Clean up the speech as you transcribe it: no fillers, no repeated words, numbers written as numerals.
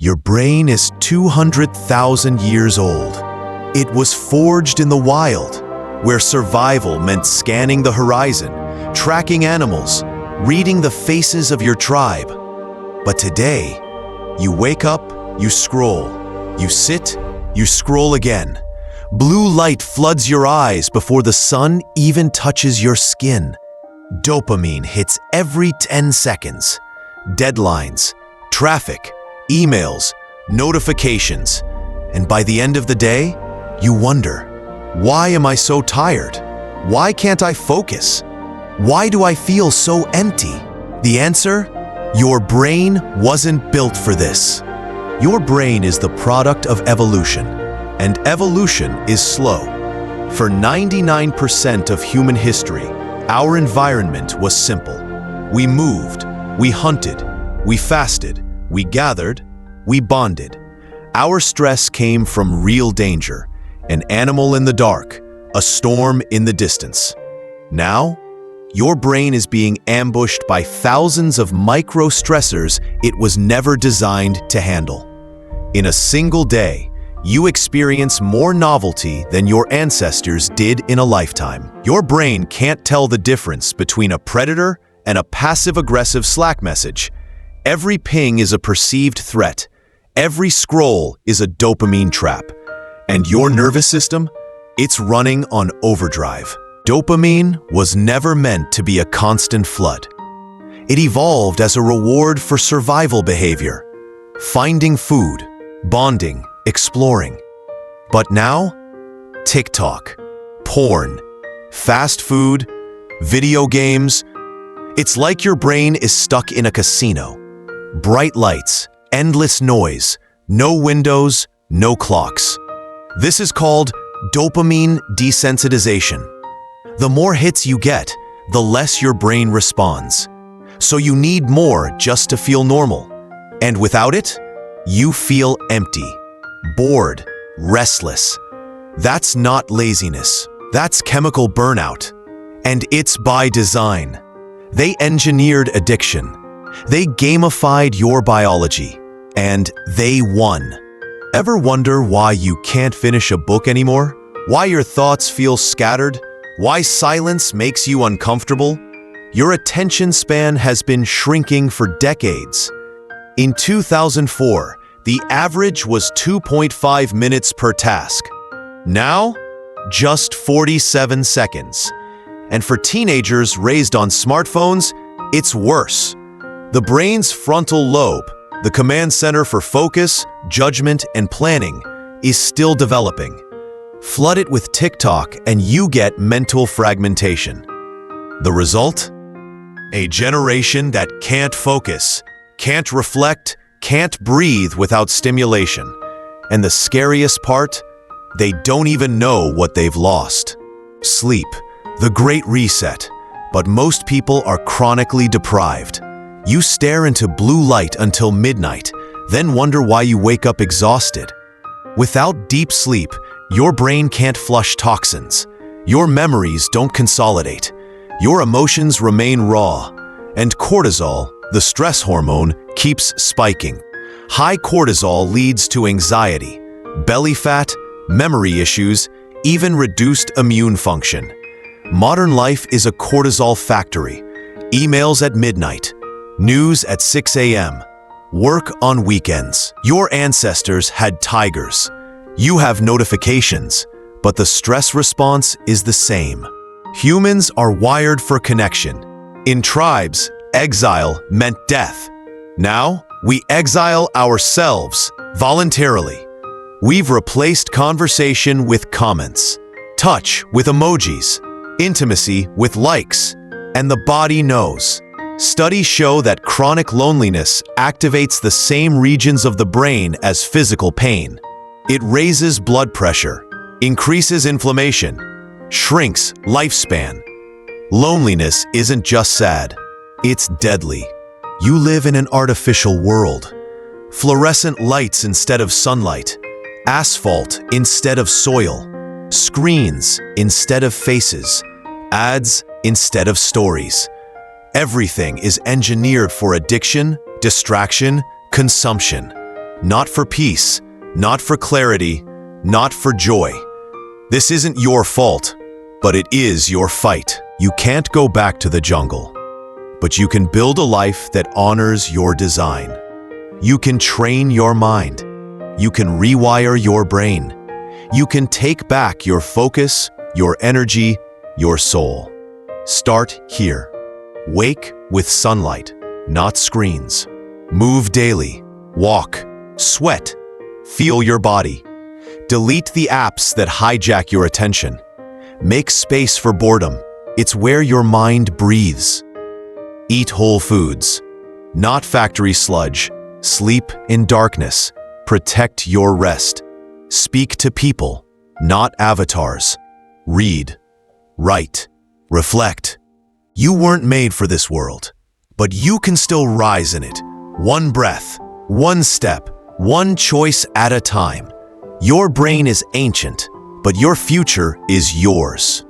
Your brain is 200,000 years old. It was forged in the wild, where survival meant scanning the horizon, tracking animals, reading the faces of your tribe. But today, you wake up, you scroll. You sit, you scroll again. Blue light floods your eyes before the sun even touches your skin. Dopamine hits every 10 seconds. Deadlines, traffic, emails, notifications. And by the end of the day, you wonder, why am I so tired? Why can't I focus? Why do I feel so empty? The answer? Your brain wasn't built for this. Your brain is the product of evolution, and evolution is slow. For 99% of human history, our environment was simple. We moved, we hunted, we fasted, we gathered, we bonded. Our stress came from real danger, an animal in the dark, a storm in the distance. Now, your brain is being ambushed by thousands of micro-stressors it was never designed to handle. In a single day, you experience more novelty than your ancestors did in a lifetime. Your brain can't tell the difference between a predator and a passive-aggressive Slack message. Every ping is a perceived threat. Every scroll is a dopamine trap. And your nervous system? It's running on overdrive. Dopamine was never meant to be a constant flood. It evolved as a reward for survival behavior, finding food, bonding, exploring. But now, TikTok, porn, fast food, video games, it's like your brain is stuck in a casino. Bright lights, endless noise, no windows, no clocks. This is called dopamine desensitization. The more hits you get, the less your brain responds. So you need more just to feel normal. And without it, you feel empty, bored, restless. That's not laziness. That's chemical burnout. And it's by design. They engineered addiction. They gamified your biology. And they won. Ever wonder why you can't finish a book anymore? Why your thoughts feel scattered? Why silence makes you uncomfortable? Your attention span has been shrinking for decades. In 2004, the average was 2.5 minutes per task. Now, just 47 seconds. And for teenagers raised on smartphones, it's worse. The brain's frontal lobe, the command center for focus, judgment, and planning, is still developing. Flood it with TikTok and you get mental fragmentation. The result? A generation that can't focus, can't reflect, can't breathe without stimulation. And the scariest part? They don't even know what they've lost. Sleep, the great reset. But most people are chronically deprived. You stare into blue light until midnight, then wonder why you wake up exhausted. Without deep sleep, your brain can't flush toxins. Your memories don't consolidate. Your emotions remain raw. And cortisol, the stress hormone, keeps spiking. High cortisol leads to anxiety, belly fat, memory issues, even reduced immune function. Modern life is a cortisol factory. Emails at midnight, news at 6 a.m., work on weekends. Your ancestors had tigers. You have notifications, but the stress response is the same. Humans are wired for connection. In tribes, exile meant death. Now, we exile ourselves voluntarily. We've replaced conversation with comments, touch with emojis, intimacy with likes, and the body knows. Studies show that chronic loneliness activates the same regions of the brain as physical pain. It raises blood pressure, increases inflammation, shrinks lifespan. Loneliness isn't just sad, it's deadly. You live in an artificial world. Fluorescent lights instead of sunlight, asphalt instead of soil, screens instead of faces, ads instead of stories. Everything is engineered for addiction, distraction, consumption. Not for peace, not for clarity, not for joy. This isn't your fault, but it is your fight. You can't go back to the jungle, but you can build a life that honors your design. You can train your mind. You can rewire your brain. You can take back your focus, your energy, your soul. Start here. Wake with sunlight, not screens. Move daily. Walk. Sweat. Feel your body. Delete the apps that hijack your attention. Make space for boredom. It's where your mind breathes. Eat whole foods, not factory sludge. Sleep in darkness. Protect your rest. Speak to people, not avatars. Read, write, reflect. You weren't made for this world, but you can still rise in it. One breath, one step, one choice at a time. Your brain is ancient, but your future is yours.